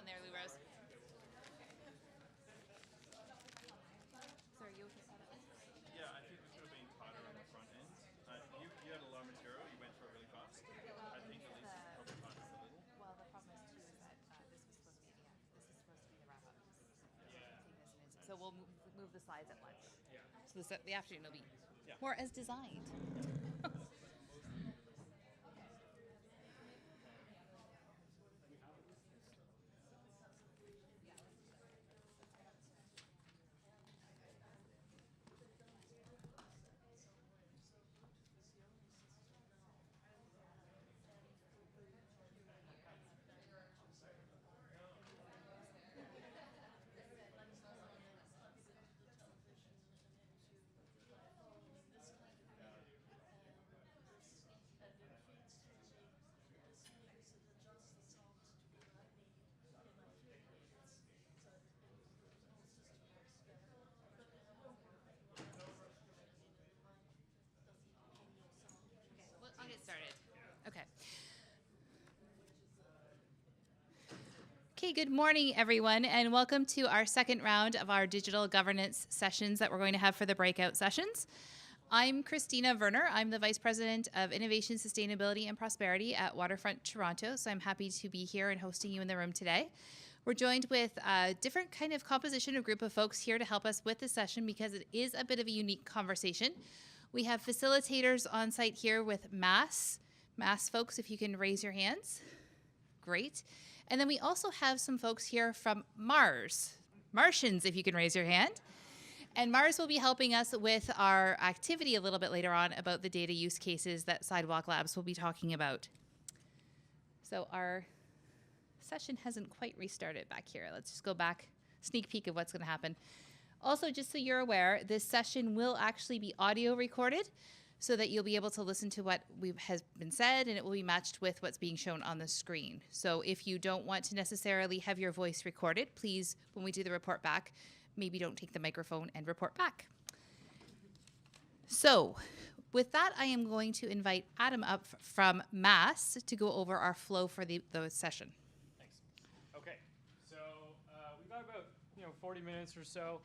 one there, Lou Rose. Sorry, you Yeah, I think we could have been tighter on the front end. You had a lot of material, you went through it really fast. I think Elisa probably tightened up a little. Well, the problem is too is that this was supposed to be the end. This is supposed to be the wrap up. So we'll move the slides at once. Yeah. So the afternoon will be Yeah. more as designed. I'll get started. Okay. Okay, good morning, everyone, and welcome to our second round of our digital governance sessions that we're going to have for the breakout sessions. I'm Christina Verner. I'm the Vice President of Innovation, Sustainability, and Prosperity at Waterfront Toronto, so I'm happy to be here and hosting you in the room today. We're joined with a different kind of composition of group of folks here to help us with this session because it is a bit of a unique conversation. We have facilitators on site here with Mass folks, if you can raise your hands. Great. And then we also have some folks here from Mars. Martians, if you can raise your hand. And Mars will be helping us with our activity a little bit later on about the data use cases that Sidewalk Labs will be talking about. So our session hasn't quite restarted back here. Let's just go back, sneak peek of what's going to happen. Also, just so you're aware, this session will actually be audio recorded so that you'll be able to listen to what has been said, and it will be matched with what's being shown on the screen. So if you don't want to necessarily have your voice recorded, please, when we do the report back, maybe don't take the microphone and report back. So with that, I am going to invite Adam up from Mass to go over our flow for the session. Thanks. Okay, so we've got about 40 minutes or so.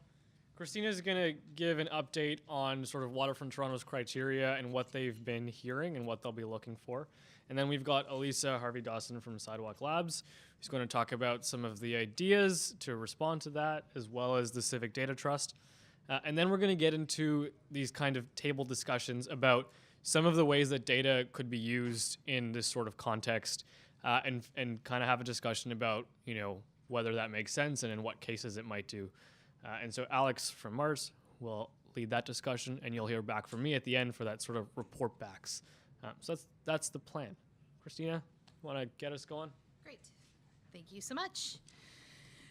Christina's going to give an update on sort of Waterfront Toronto's criteria and what they've been hearing and what they'll be looking for. And then we've got Elisa, Harvey, Dawson from Sidewalk Labs, who's going to talk about some of the ideas to respond to that, as well as the Civic Data Trust. And then we're going to get into these kind of table discussions about some of the ways that data could be used in this sort of context, and kind of have a discussion about, whether that makes sense and in what cases it might do. And so Alex from Mars will lead that discussion, and you'll hear back from me at the end for that sort of report backs. So that's the plan. Christina, want to get us going? Great. Thank you so much.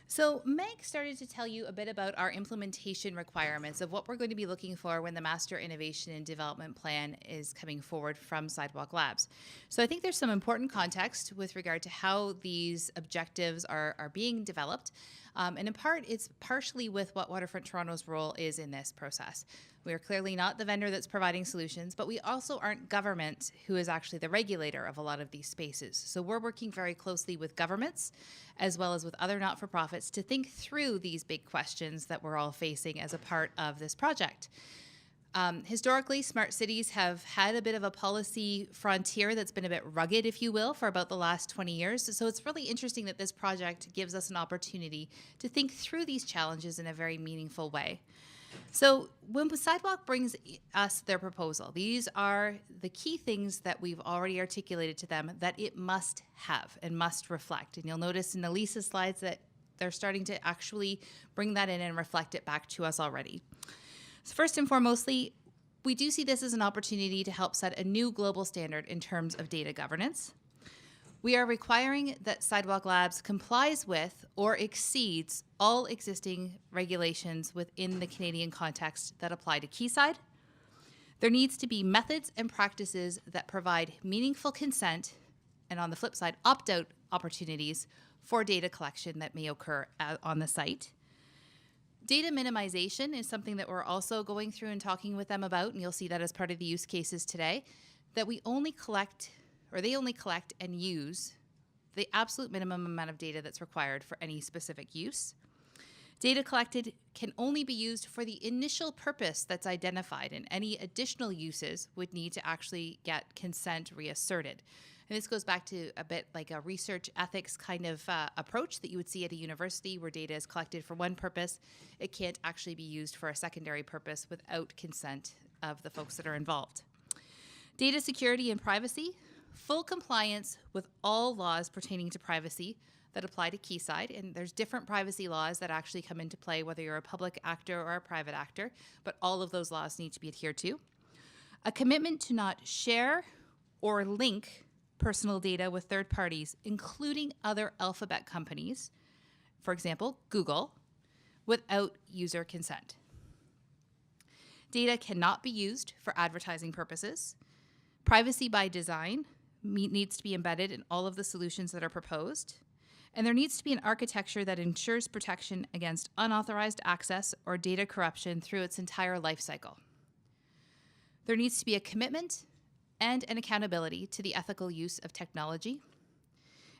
So Meg started to tell you a bit about our implementation requirements of what we're going to be looking for when the Master Innovation and Development Plan is coming forward from Sidewalk Labs. So I think there's some important context with regard to how these objectives are being developed. And in part, it's partially with what Waterfront Toronto's role is in this process. We are clearly not the vendor that's providing solutions, but we also aren't government who is actually the regulator of a lot of these spaces. So we're working very closely with governments as well as with other not-for-profits to think through these big questions that we're all facing as a part of this project. Historically, smart cities have had a bit of a policy frontier that's been a bit rugged, if you will, for about the last 20 years. So it's really interesting that this project gives us an opportunity to think through these challenges in a very meaningful way. So when Sidewalk brings us their proposal, these are the key things that we've already articulated to them that it must have and must reflect. And you'll notice in Elisa's slides that they're starting to actually bring that in and reflect it back to us already. So first and foremostly, we do see this as an opportunity to help set a new global standard in terms of data governance. We are requiring that Sidewalk Labs complies with or exceeds all existing regulations within the Canadian context that apply to Quayside. There needs to be methods and practices that provide meaningful consent, and on the flip side, opt-out opportunities for data collection that may occur on the site. Data minimization is something that we're also going through and talking with them about, and you'll see that as part of the use cases today, that they only collect and use the absolute minimum amount of data that's required for any specific use. Data collected can only be used for the initial purpose that's identified, and any additional uses would need to actually get consent reasserted. And this goes back to a bit like a research ethics kind of approach that you would see at a university where data is collected for one purpose. It can't actually be used for a secondary purpose without consent of the folks that are involved. Data security and privacy, full compliance with all laws pertaining to privacy that apply to Quayside. And there's different privacy laws that actually come into play, whether you're a public actor or a private actor, but all of those laws need to be adhered to. A commitment to not share or link personal data with third parties, including other alphabet companies, for example, Google, without user consent. Data cannot be used for advertising purposes. Privacy by design needs to be embedded in all of the solutions that are proposed. And there needs to be an architecture that ensures protection against unauthorized access or data corruption through its entire life cycle. There needs to be a commitment and an accountability to the ethical use of technology.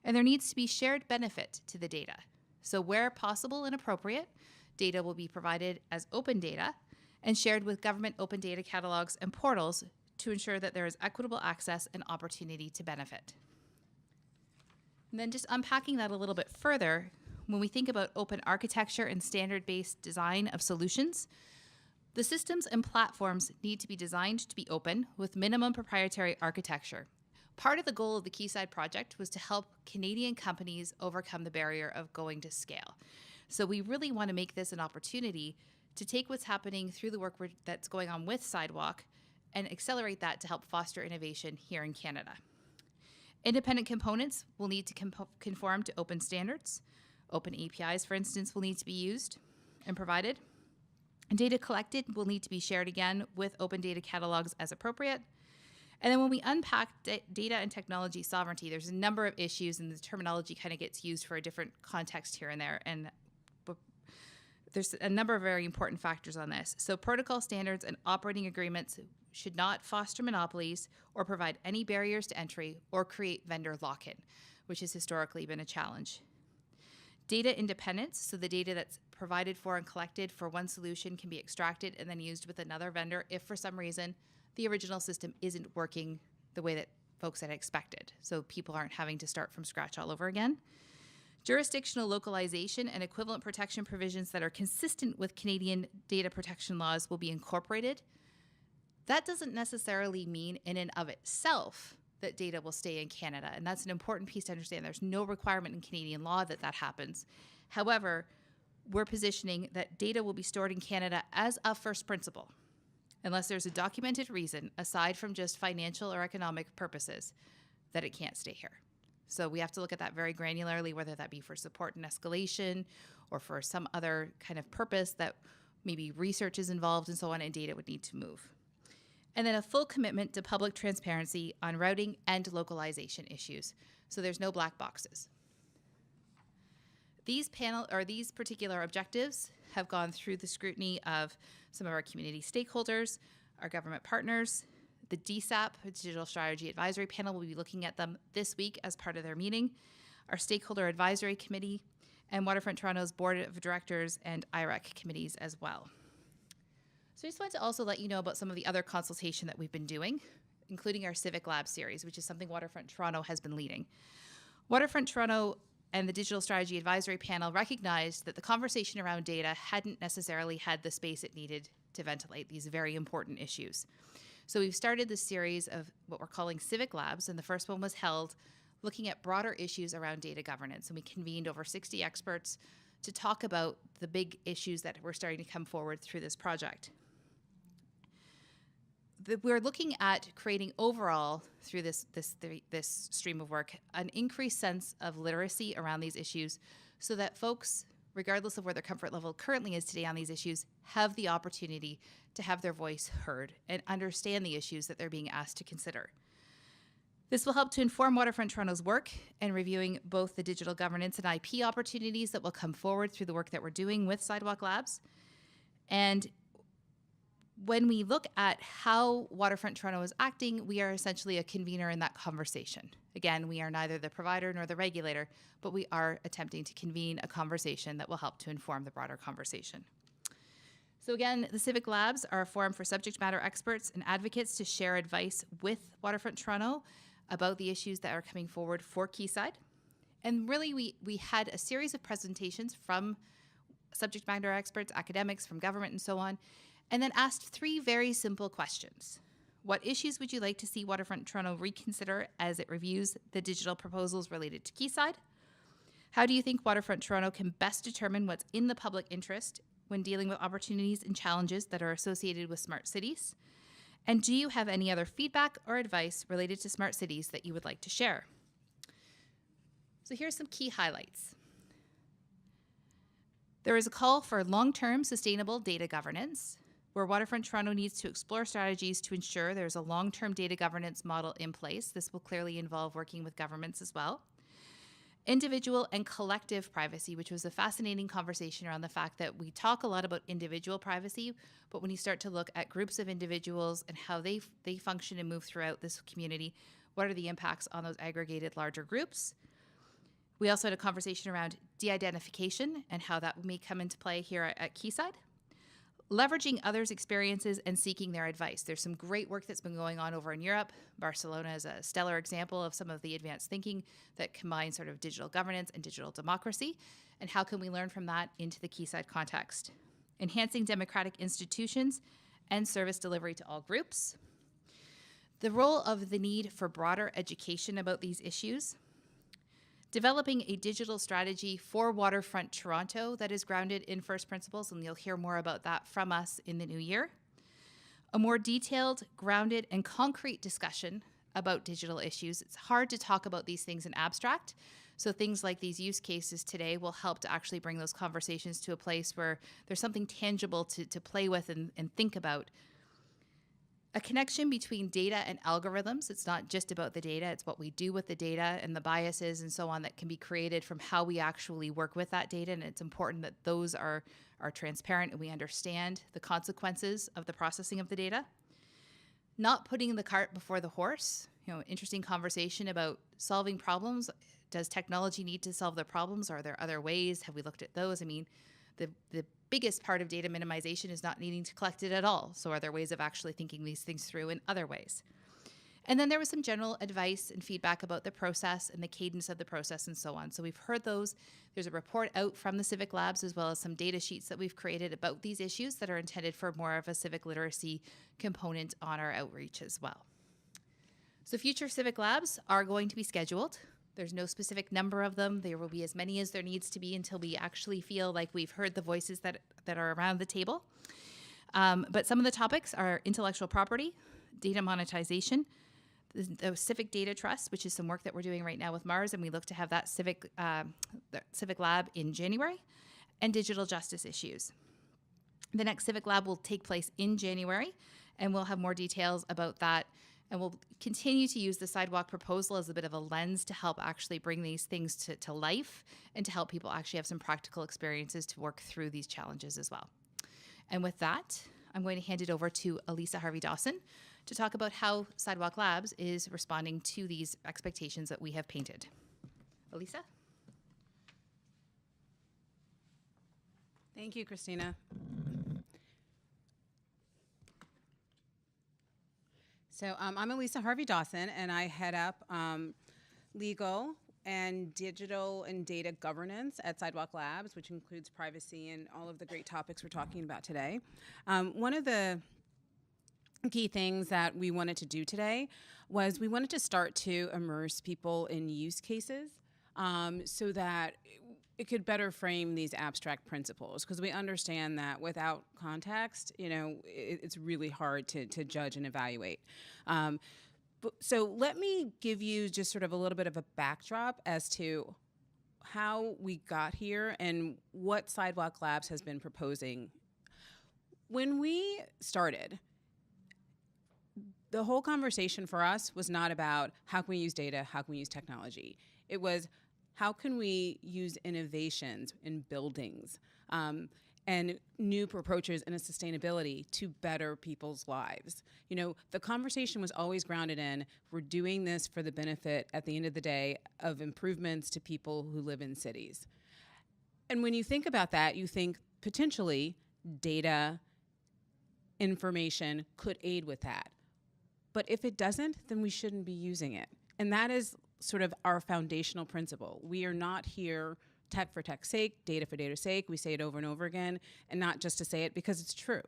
And there needs to be shared benefit to the data. So where possible and appropriate, data will be provided as open data and shared with government open data catalogs and portals to ensure that there is equitable access and opportunity to benefit. And then just unpacking that a little bit further, when we think about open architecture and standard-based design of solutions, the systems and platforms need to be designed to be open with minimum proprietary architecture. Part of the goal of the Quayside project was to help Canadian companies overcome the barrier of going to scale. So we really want to make this an opportunity to take what's happening through the work that's going on with Sidewalk and accelerate that to help foster innovation here in Canada. Independent components will need to conform to open standards. Open APIs, for instance, will need to be used and provided. And data collected will need to be shared again with open data catalogs as appropriate. And then when we unpack data and technology sovereignty, there's a number of issues, and the terminology kind of gets used for a different context here and there. And there's a number of very important factors on this. So protocol standards and operating agreements should not foster monopolies or provide any barriers to entry or create vendor lock-in, which has historically been a challenge. Data independence, so the data that's provided for and collected for one solution can be extracted and then used with another vendor if for some reason the original system isn't working the way that folks had expected. So people aren't having to start from scratch all over again. Jurisdictional localization and equivalent protection provisions that are consistent with Canadian data protection laws will be incorporated. That doesn't necessarily mean in and of itself that data will stay in Canada. And that's an important piece to understand. There's no requirement in Canadian law that that happens. However, we're positioning that data will be stored in Canada as a first principle, unless there's a documented reason, aside from just financial or economic purposes, that it can't stay here. So we have to look at that very granularly, whether that be for support and escalation or for some other kind of purpose that maybe research is involved and so on, and data would need to move. And then a full commitment to public transparency on routing and localization issues. So there's no black boxes. These particular objectives have gone through the scrutiny of some of our community stakeholders, our government partners. The DSAP, Digital Strategy Advisory Panel, will be looking at them this week as part of their meeting. Our Stakeholder Advisory Committee and Waterfront Toronto's Board of Directors and IREC committees as well. So I just wanted to also let you know about some of the other consultation that we've been doing, including our Civic Lab series, which is something Waterfront Toronto has been leading. Waterfront Toronto and the Digital Strategy Advisory Panel recognized that the conversation around data hadn't necessarily had the space it needed to ventilate these very important issues. So we've started this series of what we're calling Civic Labs, and the first one was held looking at broader issues around data governance. And we convened over 60 experts to talk about the big issues that were starting to come forward through this project. We're looking at creating overall, through this stream of work, an increased sense of literacy around these issues so that folks, regardless of where their comfort level currently is today on these issues, have the opportunity to have their voice heard and understand the issues that they're being asked to consider. This will help to inform Waterfront Toronto's work in reviewing both the digital governance and IP opportunities that will come forward through the work that we're doing with Sidewalk Labs. And when we look at how Waterfront Toronto is acting, we are essentially a convener in that conversation. Again, we are neither the provider nor the regulator, but we are attempting to convene a conversation that will help to inform the broader conversation. So again, the Civic Labs are a forum for subject matter experts and advocates to share advice with Waterfront Toronto about the issues that are coming forward for Quayside. And really, we had a series of presentations from subject matter experts, academics, from government, and so on, and then asked 3 very simple questions. What issues would you like to see Waterfront Toronto reconsider as it reviews the digital proposals related to Quayside? How do you think Waterfront Toronto can best determine what's in the public interest when dealing with opportunities and challenges that are associated with smart cities? And do you have any other feedback or advice related to smart cities that you would like to share? So here's some key highlights. There is a call for long-term sustainable data governance, where Waterfront Toronto needs to explore strategies to ensure there's a long-term data governance model in place. This will clearly involve working with governments as well. Individual and collective privacy, which was a fascinating conversation around the fact that we talk a lot about individual privacy, but when you start to look at groups of individuals and how they function and move throughout this community, what are the impacts on those aggregated larger groups? We also had a conversation around de-identification and how that may come into play here at Quayside. Leveraging others' experiences and seeking their advice. There's some great work that's been going on over in Europe. Barcelona is a stellar example of some of the advanced thinking that combines sort of digital governance and digital democracy. And how can we learn from that into the Quayside context? Enhancing democratic institutions and service delivery to all groups. The role of the need for broader education about these issues. Developing a digital strategy for Waterfront Toronto that is grounded in first principles, and you'll hear more about that from us in the new year. A more detailed, grounded, and concrete discussion about digital issues. It's hard to talk about these things in abstract, so things like these use cases today will help to actually bring those conversations to a place where there's something tangible to play with and think about. A connection between data and algorithms. It's not just about the data, it's what we do with the data and the biases and so on that can be created from how we actually work with that data. And it's important that those are transparent and we understand the consequences of the processing of the data. Not putting the cart before the horse. Interesting conversation about solving problems. Does technology need to solve the problems? Are there other ways? Have we looked at those? I mean, the biggest part of data minimization is not needing to collect it at all. So are there ways of actually thinking these things through in other ways? And then there was some general advice and feedback about the process and the cadence of the process and so on. So we've heard those. There's a report out from the Civic Labs as well as some data sheets that we've created about these issues that are intended for more of a civic literacy component on our outreach as well. So future Civic Labs are going to be scheduled. There's no specific number of them. There will be as many as there needs to be until we actually feel like we've heard the voices that are around the table. But some of the topics are intellectual property, data monetization, the Civic Data Trust, which is some work that we're doing right now with Mars, and we look to have that Civic Lab in January, and digital justice issues. The next Civic Lab will take place in January, and we'll have more details about that. And we'll continue to use the sidewalk proposal as a bit of a lens to help actually bring these things to life and to help people actually have some practical experiences to work through these challenges as well. And with that, I'm going to hand it over to Elisa Harvey Dawson to talk about how Sidewalk Labs is responding to these expectations that we have painted. Elisa? Thank you, Christina. So I'm Elisa Harvey Dawson, and I head up legal and digital and data governance at Sidewalk Labs, which includes privacy and all of the great topics we're talking about today. One of the key things that we wanted to do today was we wanted to start to immerse people in use cases so that it could better frame these abstract principles, because we understand that without context, it's really hard to judge and evaluate. So let me give you just sort of a little bit of a backdrop as to how we got here and what Sidewalk Labs has been proposing. When we started, the whole conversation for us was not about how can we use data, how can we use technology. It was how can we use innovations in buildings and new approaches in sustainability to better people's lives. You know, the conversation was always grounded in, we're doing this for the benefit, at the end of the day, of improvements to people who live in cities. And when you think about that, you think potentially data, information could aid with that. But if it doesn't, then we shouldn't be using it. And that is sort of our foundational principle. We are not here tech for tech's sake, data for data's sake. We say it over and over again, and not just to say it because it's true.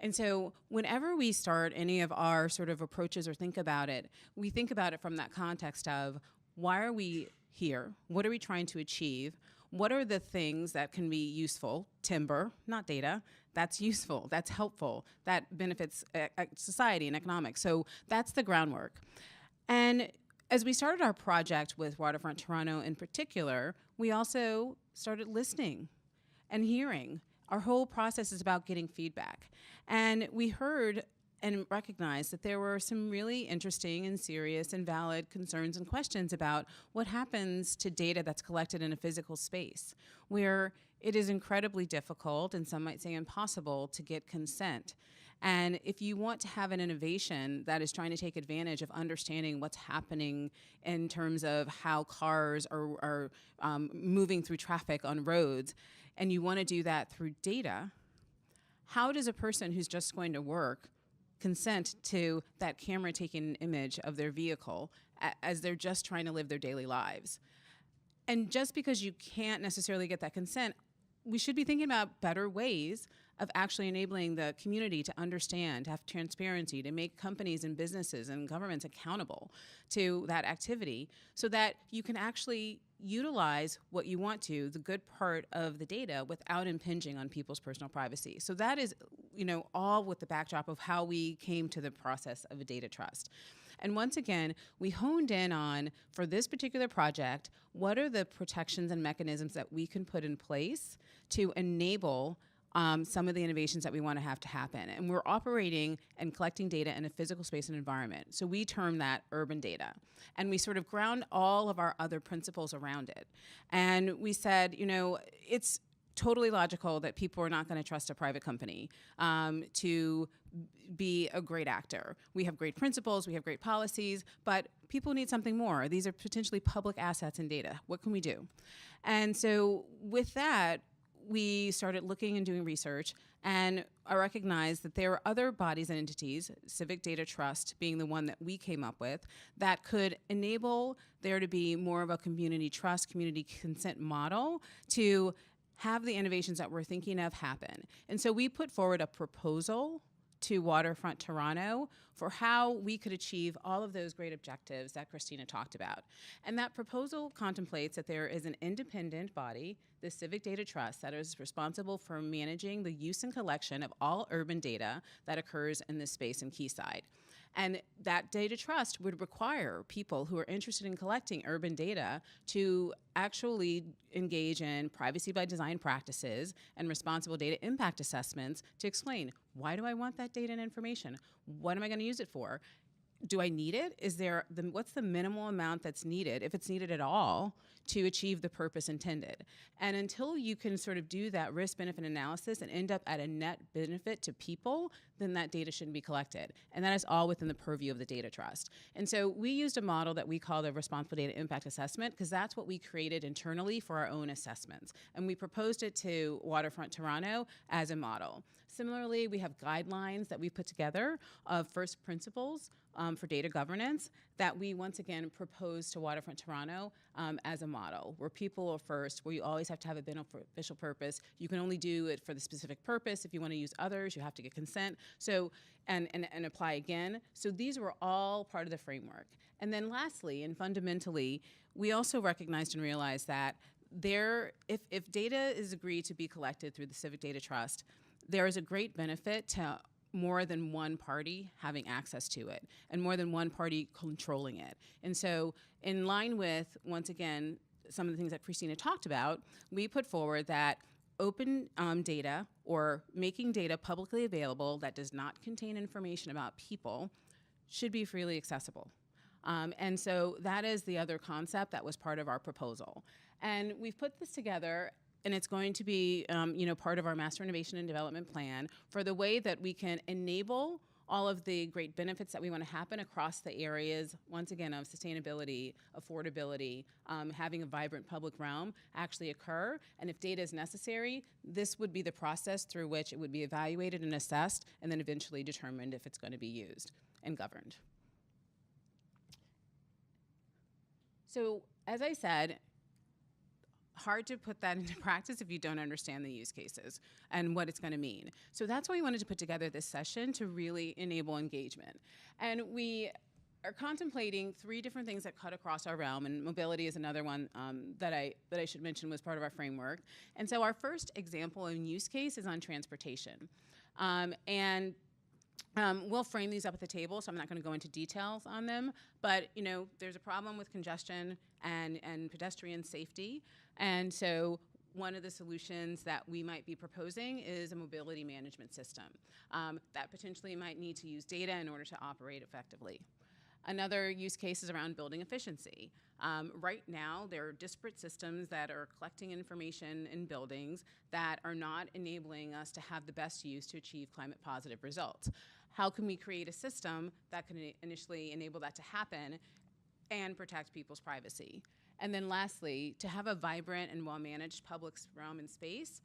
And so whenever we start any of our sort of approaches or think about it, we think about it from that context of, why are we here? What are we trying to achieve? What are the things that can be useful? Timber, not data. That's useful, that's helpful, that benefits society and economics. So that's the groundwork. And as we started our project with Waterfront Toronto in particular, we also started listening and hearing. Our whole process is about getting feedback. And we heard and recognized that there were some really interesting and serious and valid concerns and questions about what happens to data that's collected in a physical space, where it is incredibly difficult, and some might say impossible, to get consent. And if you want to have an innovation that is trying to take advantage of understanding what's happening in terms of how cars are moving through traffic on roads, and you want to do that through data, how does a person who's just going to work consent to that camera taking an image of their vehicle as they're just trying to live their daily lives? And just because you can't necessarily get that consent, we should be thinking about better ways of actually enabling the community to understand, to have transparency, to make companies and businesses and governments accountable to that activity, so that you can actually utilize what you want to, the good part of the data, without impinging on people's personal privacy. So that is, you know, all with the backdrop of how we came to the process of a data trust. And once again, we honed in on, for this particular project, what are the protections and mechanisms that we can put in place to enable some of the innovations that we want to have to happen. And we're operating and collecting data in a physical space and environment. So we term that urban data. And we sort of ground all of our other principles around it. And we said, you know, it's totally logical that people are not going to trust a private company to be a great actor. We have great principles, we have great policies, but people need something more. These are potentially public assets and data. What can we do? And so with that, we started looking and doing research, and I recognized that there are other bodies and entities, Civic Data Trust being the one that we came up with, that could enable there to be more of a community trust, community consent model to have the innovations that we're thinking of happen. And so we put forward a proposal to Waterfront Toronto for how we could achieve all of those great objectives that Christina talked about. And that proposal contemplates that there is an independent body, the Civic Data Trust, that is responsible for managing the use and collection of all urban data that occurs in this space in Quayside. And that data trust would require people who are interested in collecting urban data to actually engage in privacy by design practices and responsible data impact assessments to explain, why do I want that data and information? What am I going to use it for? Do I need it? What's the minimal amount that's needed, if it's needed at all, to achieve the purpose intended? And until you can sort of do that risk-benefit analysis and end up at a net benefit to people, then that data shouldn't be collected. And that is all within the purview of the data trust. And so we used a model that we call the Responsible Data Impact Assessment, because that's what we created internally for our own assessments. And we proposed it to Waterfront Toronto as a model. Similarly, we have guidelines that we put together of first principles for data governance that we once again propose to Waterfront Toronto as a model, where people are first, where you always have to have a beneficial purpose. You can only do it for the specific purpose. If you want to use others, you have to get consent. So, and apply again. So these were all part of the framework. And then lastly, and fundamentally, we also recognized and realized that if data is agreed to be collected through the Civic Data Trust, there is a great benefit to more than one party having access to it and more than one party controlling it. And so in line with, once again, some of the things that Christina talked about, we put forward that open data, or making data publicly available that does not contain information about people, should be freely accessible. And so that is the other concept that was part of our proposal. And we've put this together and it's going to be, part of our Master Innovation and Development Plan for the way that we can enable all of the great benefits that we want to happen across the areas, once again, of sustainability, affordability, having a vibrant public realm actually occur. And if data is necessary, this would be the process through which it would be evaluated and assessed, and then eventually determined if it's going to be used and governed. So, as I said, hard to put that into practice if you don't understand the use cases and what it's going to mean. So that's why we wanted to put together this session to really enable engagement. And we are contemplating 3 different things that cut across our realm, and mobility is another one that I should mention was part of our framework. And so our first example and use case is on transportation. We'll frame these up at the table, so I'm not going to go into details on them. But there's a problem with congestion and pedestrian safety, and so one of the solutions that we might be proposing is a mobility management system that potentially might need to use data in order to operate effectively. Another use case is around building efficiency. Right now, there are disparate systems that are collecting information in buildings that are not enabling us to have the best use to achieve climate positive results. How can we create a system that can initially enable that to happen and protect people's privacy? And then lastly, to have a vibrant and well-managed public realm and space,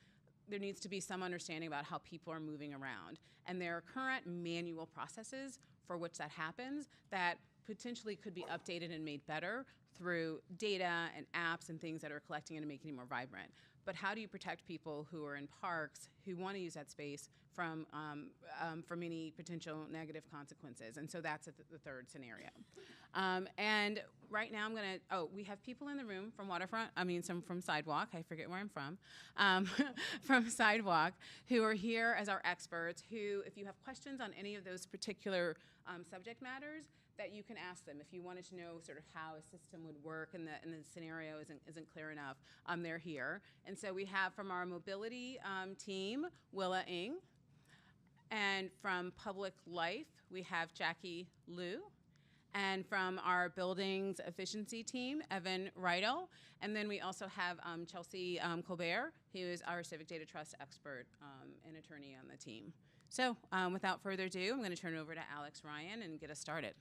there needs to be some understanding about how people are moving around. And there are current manual processes for which that happens that potentially could be updated and made better through data and apps and things that are collecting it and making it more vibrant. But how do you protect people who are in parks who want to use that space from any potential negative consequences? And so that's the third scenario. And right now we have people in the room from Waterfront, some from Sidewalk, I forget where I'm from, from Sidewalk, who are here as our experts, who, if you have questions on any of those particular subject matters, that you can ask them. If you wanted to know sort of how a system would work and the scenario isn't clear enough, they're here. And so we have from our mobility team, Willa Ng. And from Public Life, we have Jackie Liu. And from our buildings efficiency team, Evan Riedel. And then we also have Chelsea Colbert, who is our Civic Data Trust expert and attorney on the team. So without further ado, I'm going to turn it over to Alex Ryan and get us started.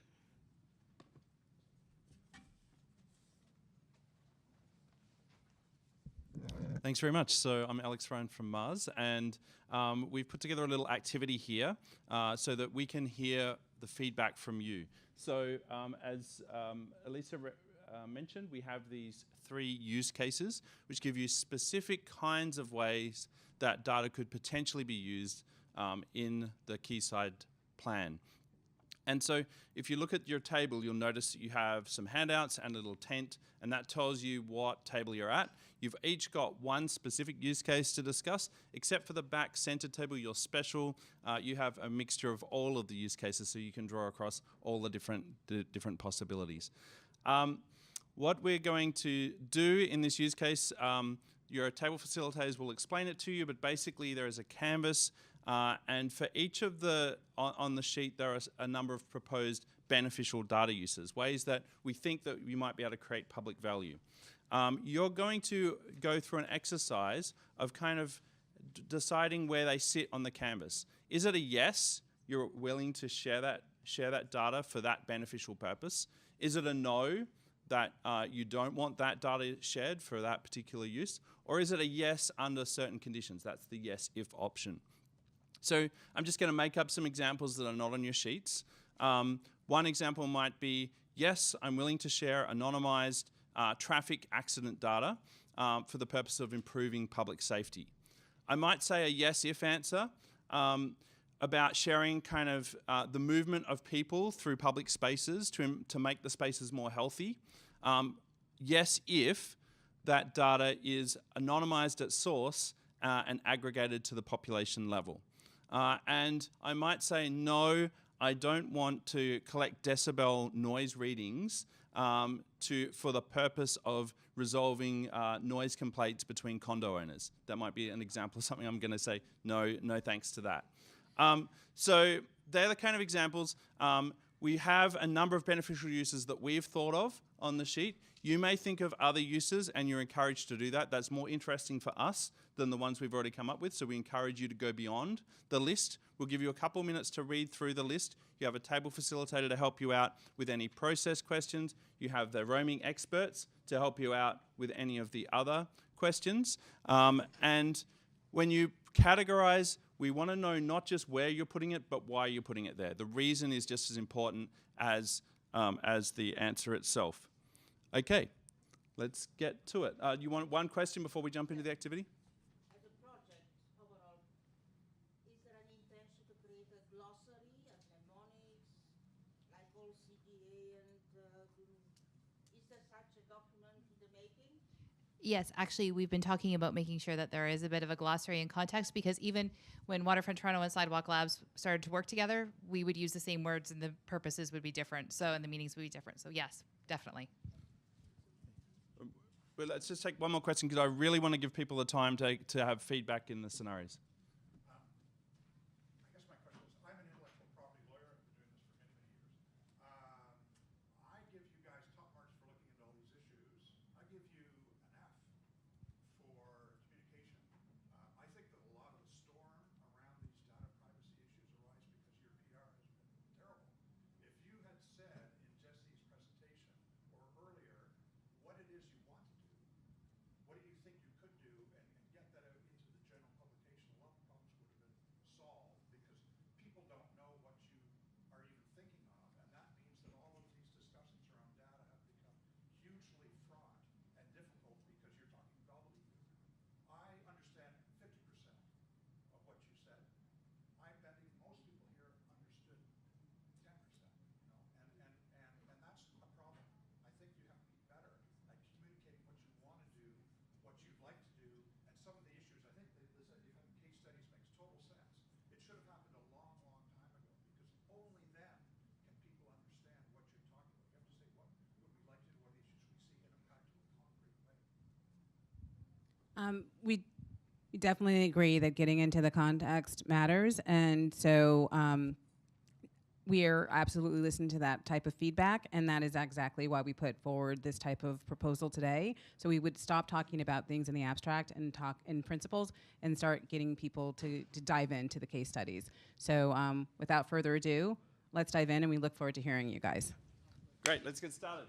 Thanks very much. So I'm Alex Ryan from Mars, and we've put together a little activity here so that we can hear the feedback from you. So as Elisa mentioned, we have these 3 use cases which give you specific kinds of ways that data could potentially be used in the Quayside plan. And so if you look at your table, you'll notice that you have some handouts and a little tent, and that tells you what table you're at. You've each got one specific use case to discuss, except for the back center table, your special. You have a mixture of all of the use cases, so you can draw across all the different possibilities. What we're going to do in this use case, your table facilitators will explain it to you, but basically there is a canvas, and for each of on the sheet, there are a number of proposed beneficial data uses, ways that we think that you might be able to create public value. You're going to go through an exercise of kind of deciding where they sit on the canvas. Is it a yes, you're willing to share that data for that beneficial purpose? Is it a no, that you don't want that data shared for that particular use? Or is it a yes under certain conditions? That's the yes if option. So I'm just going to make up some examples that are not on your sheets. One example might be, yes, I'm willing to share anonymized traffic accident data for the purpose of improving public safety. I might say a yes if answer about sharing kind of the movement of people through public spaces to make the spaces more healthy. Yes if that data is anonymized at source and aggregated to the population level. And I might say no, I don't want to collect decibel noise readings for the purpose of resolving noise complaints between condo owners. That might be an example of something I'm going to say no thanks to that. So they're the kind of examples. we have a number of beneficial uses that we've thought of on the sheet. You may think of other uses, and you're encouraged to do that. That's more interesting for us than the ones we've already come up with, so we encourage you to go beyond the list. We'll give you a couple minutes to read through the list. You have a table facilitator to help you out with any process questions. You have the roaming experts to help you out with any of the other questions. And when you categorize, we want to know not just where you're putting it, but why you're putting it there. The reason is just as important as the answer itself. Okay, let's get to it. You want one question before we jump into the activity? As a project overall, is there an intention to create a glossary, a mnemonics, like all CDA, and is there such a document in the making? Yes, actually, we've been talking about making sure that there is a bit of a glossary and context, because even when Waterfront Toronto and Sidewalk Labs started to work together, we would use the same words and the purposes would be different. So, and the meanings would be different. So yes, definitely. But let's just take one more question, because I really want to give people the time to have feedback in the scenarios. I guess my question is, I'm an intellectual property lawyer. I've been doing this for many, many years. I give you guys top marks for looking into all these issues. I give you an F for communication. I think that a lot of the storm around these data privacy issues arise because your PR has been terrible. If you had said in Jesse's presentation or earlier what it is you want to do, what do you think you could do, and get that out into the general publication, a lot of problems would have been solved, because people don't know what you are even thinking of, and that means that all of these discussions around data have become hugely fraught and difficult because you're talking gobbledygook. I understand 50% of what you said. I bet even most people here understood 10%, and that's a problem. I think you have to be better at communicating what you want to do, what you'd like to do, and some of the issues. I think that this idea of having case studies makes total sense. It should have happened a long, long time ago, because only then can people understand what you're talking about. You have to say, what would we like to do, what issues we see in a practical, concrete way. We definitely agree that getting into the context matters, and so we are absolutely listening to that type of feedback, and that is exactly why we put forward this type of proposal today. So we would stop talking about things in the abstract and talk in principles and start getting people to dive into the case studies. So without further ado, let's dive in, and we look forward to hearing you guys. Great, let's get started.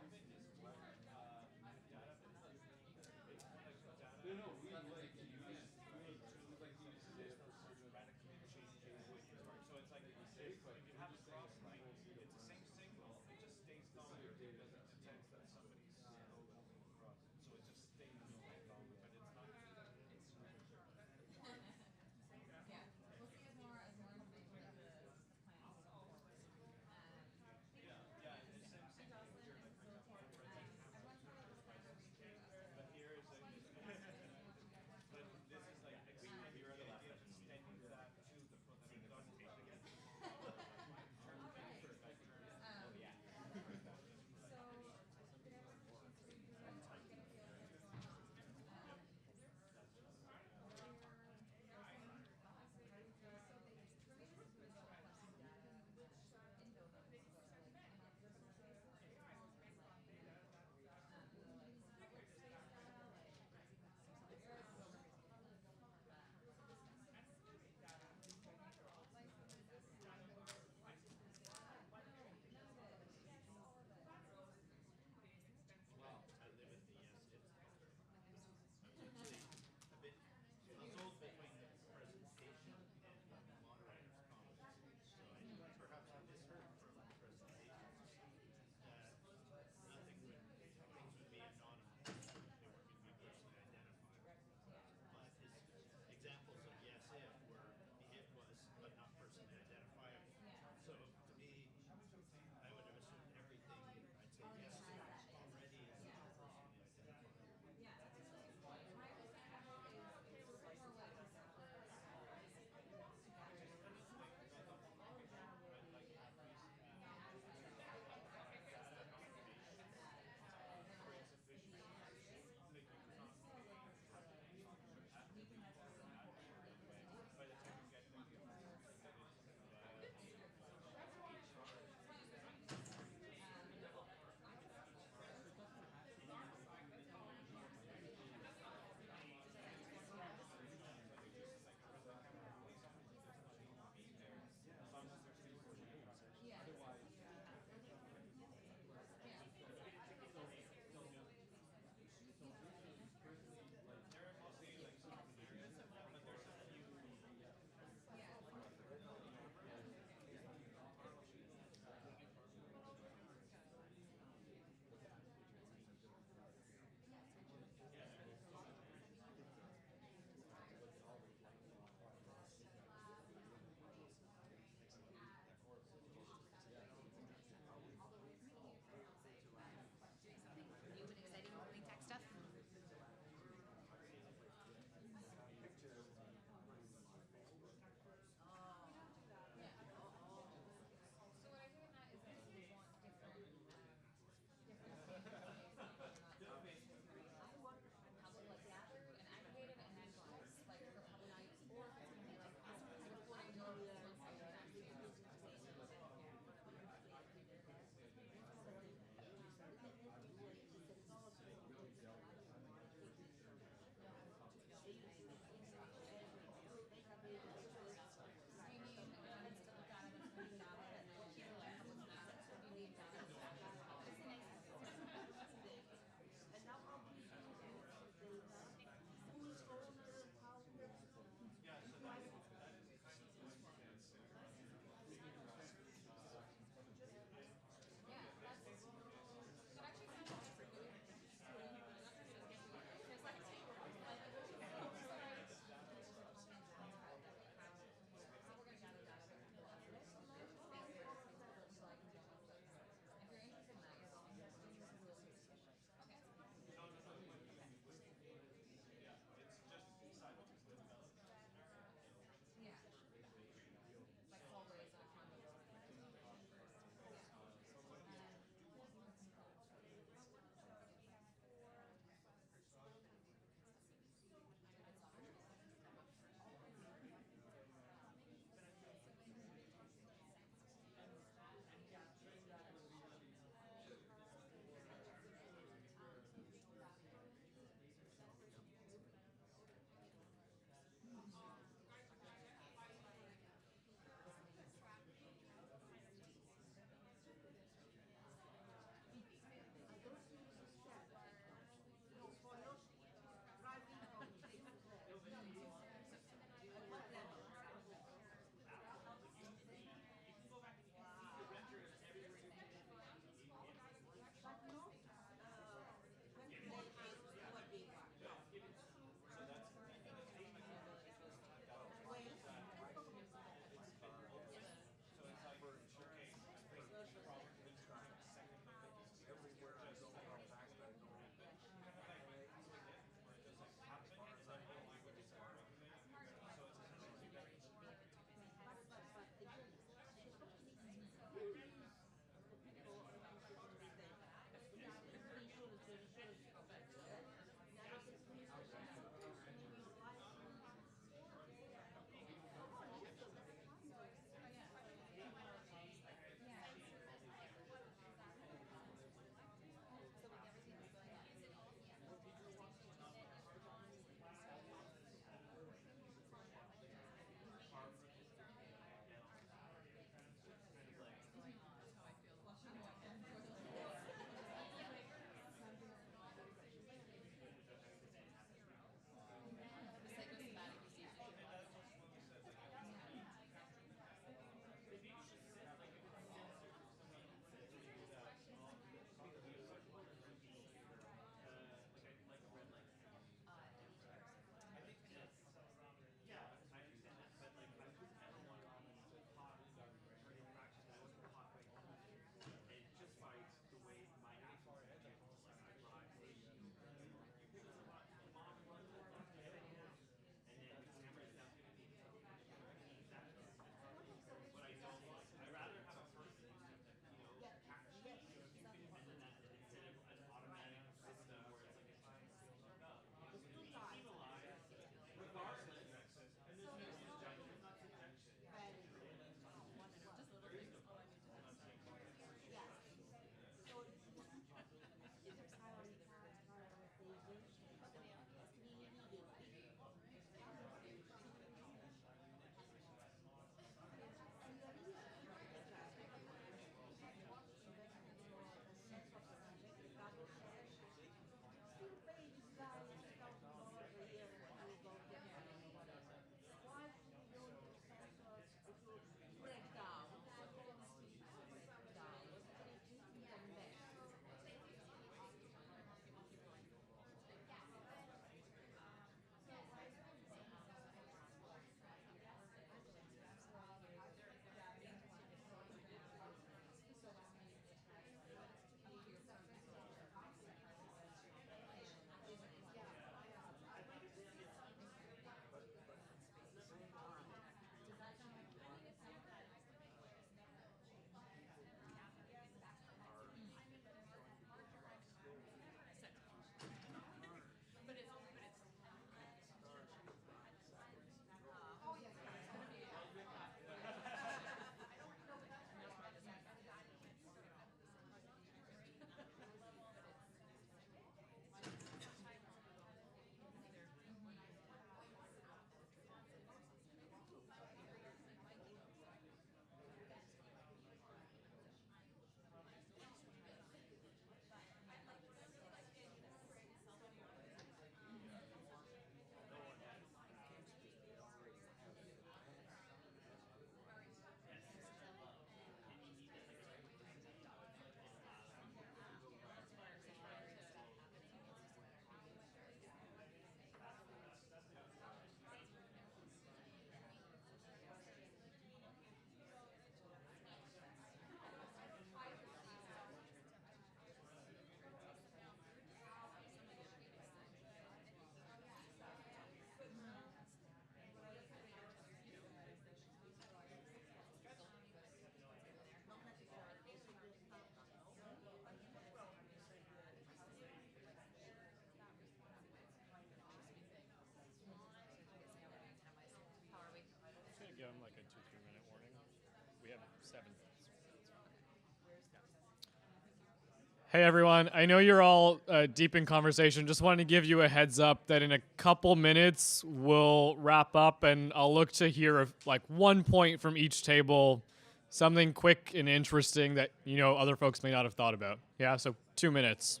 Hey everyone, I know you're all deep in conversation. Just wanted to give you a heads up that in a couple minutes we'll wrap up, and I'll look to hear like 1 point from each table, something quick and interesting that other folks may not have thought about. Yeah, so 2 minutes.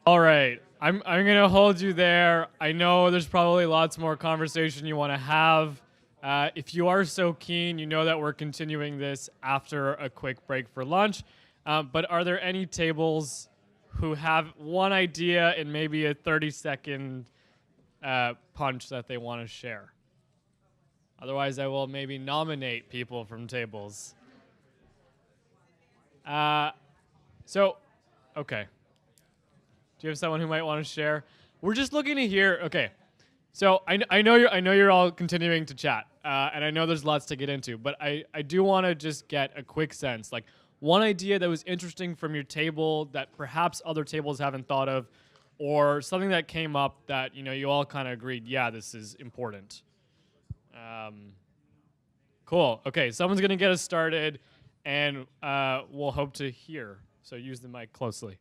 All right, I'm gonna hold you there. I know there's probably lots more conversation you want to have. If you are so keen, you know that we're continuing this after a quick break for lunch. But are there any tables who have one idea and maybe a 30-second punch that they want to share? Otherwise, I will maybe nominate people from tables. Okay. Do you have someone who might want to share? We're just looking to hear. Okay, so I know you're all continuing to chat, and I know there's lots to get into, but I do want to just get a quick sense, like one idea that was interesting from your table that perhaps other tables haven't thought of, or something that came up that you all kind of agreed, yeah, this is important. Cool. Okay, someone's gonna get us started, and we'll hope to hear. So use the mic closely.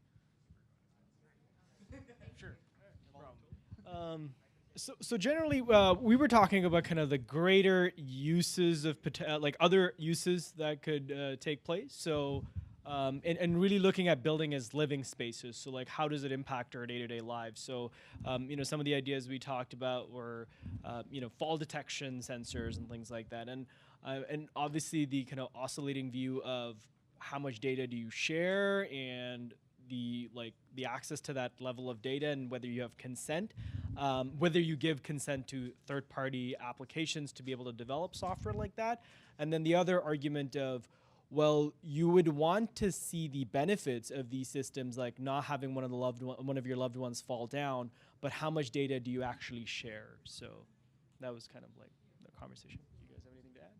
So generally, we were talking about kind of the greater uses of like other uses that could take place. So, and really looking at building as living spaces. So like, how does it impact our day-to-day lives? So, some of the ideas we talked about were, fall detection sensors and things like that. And obviously the kind of oscillating view of how much data do you share and the access to that level of data and whether you have consent, whether you give consent to third-party applications to be able to develop software like that. And then the other argument of, well, you would want to see the benefits of these systems, like not having one of your loved ones fall down, but how much data do you actually share? So that was kind of like the conversation. You guys have anything to add?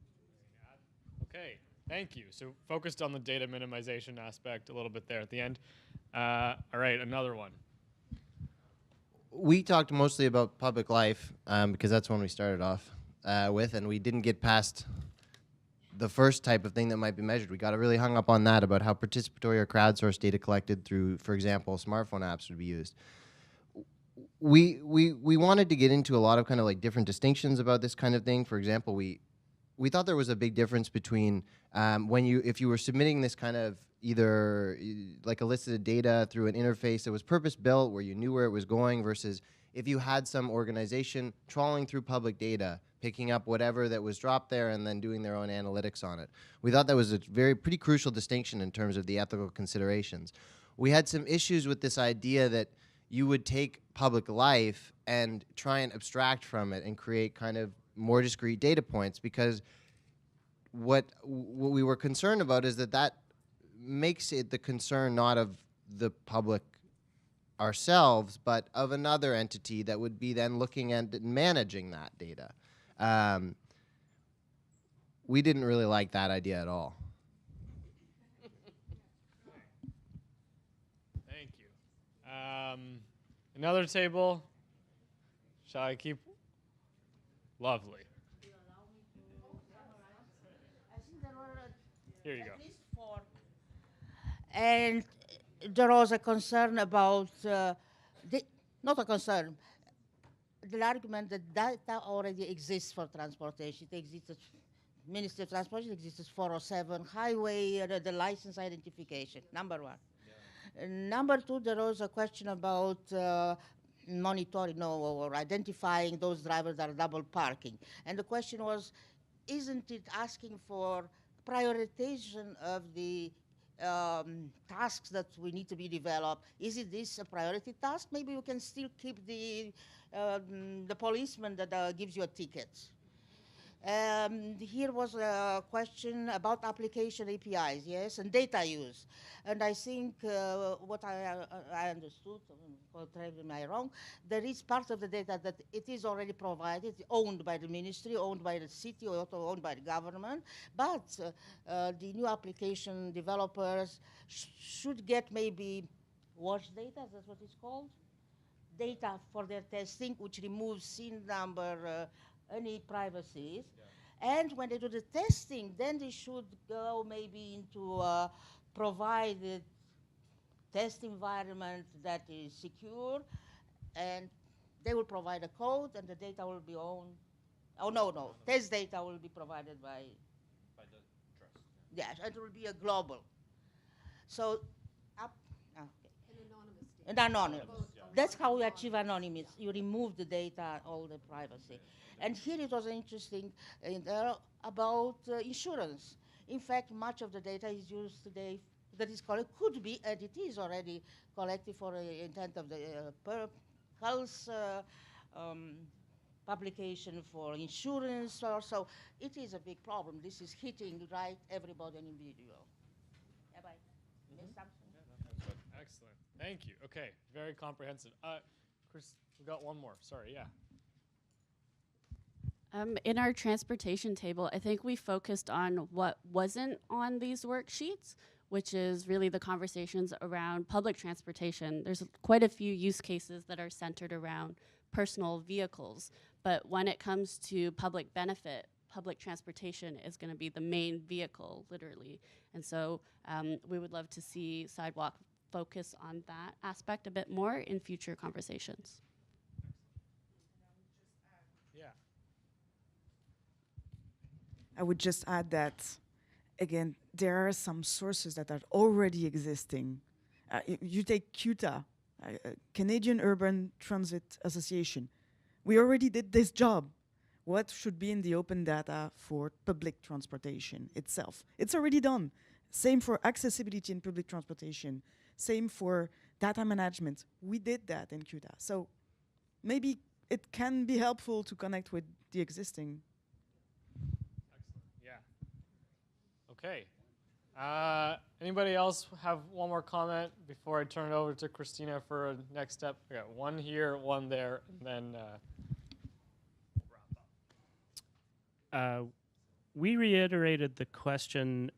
Okay, thank you. So focused on the data minimization aspect a little bit there at the end. All right, another one. We talked mostly about public life because that's when we started off with, and we didn't get past the first type of thing that might be measured. We got really hung up on that about how participatory or crowdsourced data collected through, for example, smartphone apps would be used. We wanted to get into a lot of kind of like different distinctions about this kind of thing. For example, we thought there was a big difference between if you were submitting this kind of either like elicited data through an interface that was purpose-built where you knew where it was going versus if you had some organization trawling through public data, picking up whatever that was dropped there and then doing their own analytics on it. We thought that was a pretty crucial distinction in terms of the ethical considerations. We had some issues with this idea that you would take public life and try and abstract from it and create kind of more discrete data points, because what we were concerned about is that makes it the concern not of the public ourselves, but of another entity that would be then looking at managing that data. We didn't really like that idea at all. Thank you. Another table. Shall I keep? Lovely. I think there were Here you at go. least 4. And there was a concern about, not a concern, the argument that data already exists for transportation. It exists, Ministry of Transportation exists 407, highway, the license identification, number 1. Number 2, there was a question about monitoring or identifying those drivers that are double parking. And the question was, isn't it asking for prioritization of the tasks that we need to be developed? Is it this a priority task? Maybe we can still keep the policeman that gives you a ticket. Here was a question about application APIs, yes, and data use. And I think what I understood, correct me wrong, there is part of the data that it is already provided, owned by the ministry, owned by the city, or owned by the government, but the new application developers should get maybe wash data, that's what it's called, data for their testing, which removes SIN number, any privacies. Yeah. And when they do the testing, then they should go maybe into provided test environment that is secure, and they will provide a code, and the data will be owned. Oh, no. Test data will be provided by the trust. Yeah, it will be a global. So, okay. And anonymous. Yeah. That's how we achieve anonymous. You remove the data, all the privacy. And here it was interesting about insurance. In fact, much of the data is used today that is collected, could be, and it is already collected for the intent of the health publication for insurance. So it is a big problem. This is hitting right everybody, an individual. Have I missed something? Excellent. Thank you. Okay, very comprehensive. Chris, we got one more. Sorry, yeah. In our transportation table, I think we focused on what wasn't on these worksheets, which is really the conversations around public transportation. There's quite a few use cases that are centered around personal vehicles, but when it comes to public benefit, public transportation is going to be the main vehicle, literally. And so we would love to see Sidewalk focus on that aspect a bit more in future conversations. Yeah. I would just add that, again, there are some sources that are already existing. You take CUTA, Canadian Urban Transit Association. We already did this job. What should be in the open data for public transportation itself? It's already done. Same for accessibility in public transportation. Same for data management. We did that in CUDA. So maybe it can be helpful to connect with the existing. Excellent. Yeah. Okay. Anybody else have one more comment before I turn it over to Christina for a next step? We got one here, one there, and then wrap up. We reiterated the question,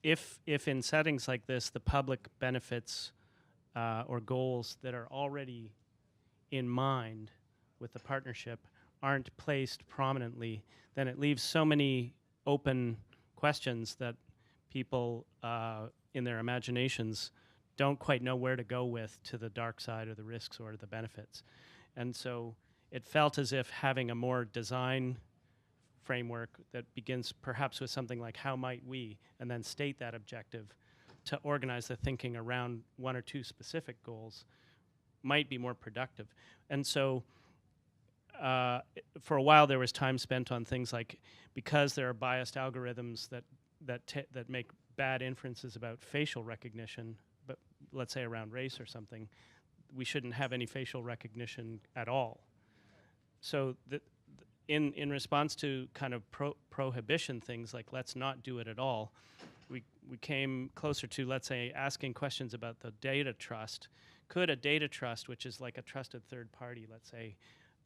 if in settings like this, the public benefits or goals that are already in mind with the partnership aren't placed prominently, then it leaves so many open questions that people in their imaginations don't quite know where to go with, to the dark side or the risks or the benefits. And so it felt as if having a more design framework that begins perhaps with something like how might we, and then state that objective to organize the thinking around one or two specific goals might be more productive. And so for a while there was time spent on things like, because there are biased algorithms that make bad inferences about facial recognition, but let's say around race or something, we shouldn't have any facial recognition at all. So in response to kind of prohibition things like let's not do it at all, we came closer to, let's say, asking questions about the data trust. Could a data trust, which is like a trusted third party, let's say,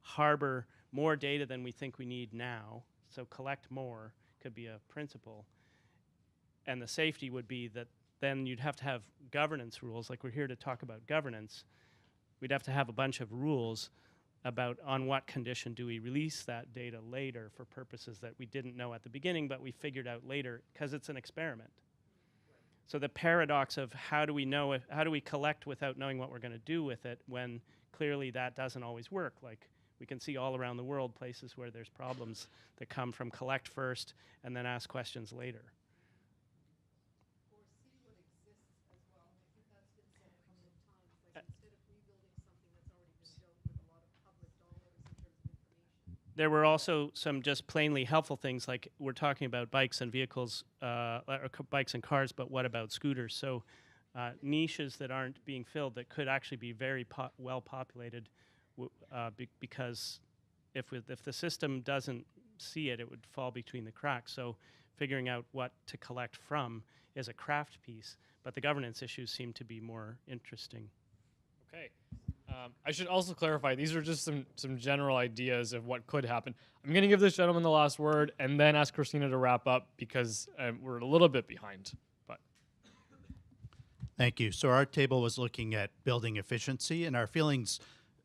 harbor more data than we think we need now, so collect more, could be a principle. And the safety would be that then you'd have to have governance rules, like we're here to talk about governance. We'd have to have a bunch of rules about on what condition do we release that data later for purposes that we didn't know at the beginning, but we figured out later because it's an experiment. So the paradox of how do we know, how do we collect without knowing what we're going to do with it, when clearly that doesn't always work. Like we can see all around the world places where there's problems that come from collect first and then ask questions later. There were also some just plainly helpful things, like we're talking about bikes and vehicles, or bikes and cars, but what about scooters? So niches that aren't being filled that could actually be very well populated, because if the system doesn't see it, it would fall between the cracks. So figuring out what to collect from is a craft piece, but the governance issues seem to be more interesting. Okay. I should also clarify, these are just some general ideas of what could happen. I'm going to give this gentleman the last word and then ask Christina to wrap up because we're a little bit behind. But Thank you. So our table was looking at building efficiency, and our feelings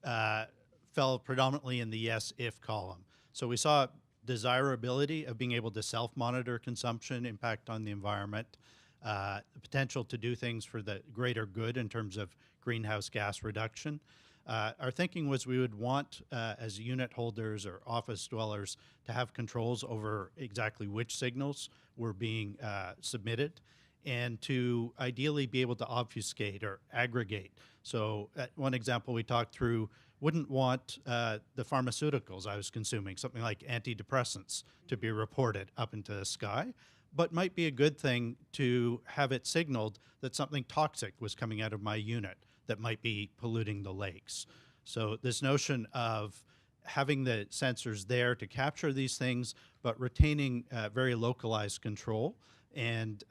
fell predominantly in the yes-if column. So we saw desirability of being able to self-monitor consumption, impact on the environment, the potential to do things for the greater good in terms of greenhouse gas reduction. Our thinking was we would want, as unit holders or office dwellers, to have controls over exactly which signals were being submitted, and to ideally be able to obfuscate or aggregate. So one example we talked through, wouldn't want the pharmaceuticals I was consuming, something like antidepressants, to be reported up into the sky, but might be a good thing to have it signaled that something toxic was coming out of my unit that might be polluting the lakes. So this notion of having the sensors there to capture these things, but retaining very localized control and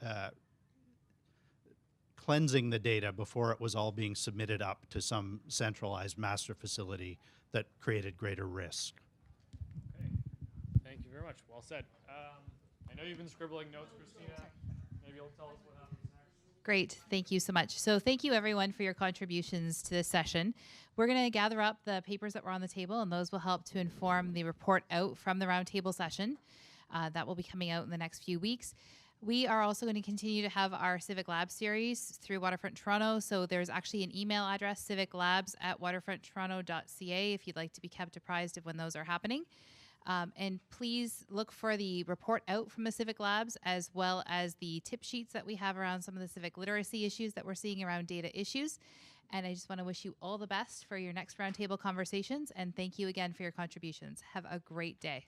cleansing the data before it was all being submitted up to some centralized master facility that created greater risk. okay, thank you very much. Well said. I know you've been scribbling notes, Christina. Maybe you'll tell us what happens next. Great. Thank you so much. So thank you, everyone, for your contributions to this session. We're going to gather up the papers that were on the table, and those will help to inform the report out from the roundtable session. That will be coming out in the next few weeks. We are also going to continue to have our Civic Labs series through Waterfront Toronto. So there's actually an email address, civiclabs@waterfronttoronto.ca, if you'd like to be kept apprised of when those are happening. And please look for the report out from the Civic Labs, as well as the tip sheets that we have around some of the civic literacy issues that we're seeing around data issues. And I just want to wish you all the best for your next roundtable conversations. And thank you again for your contributions. Have a great day.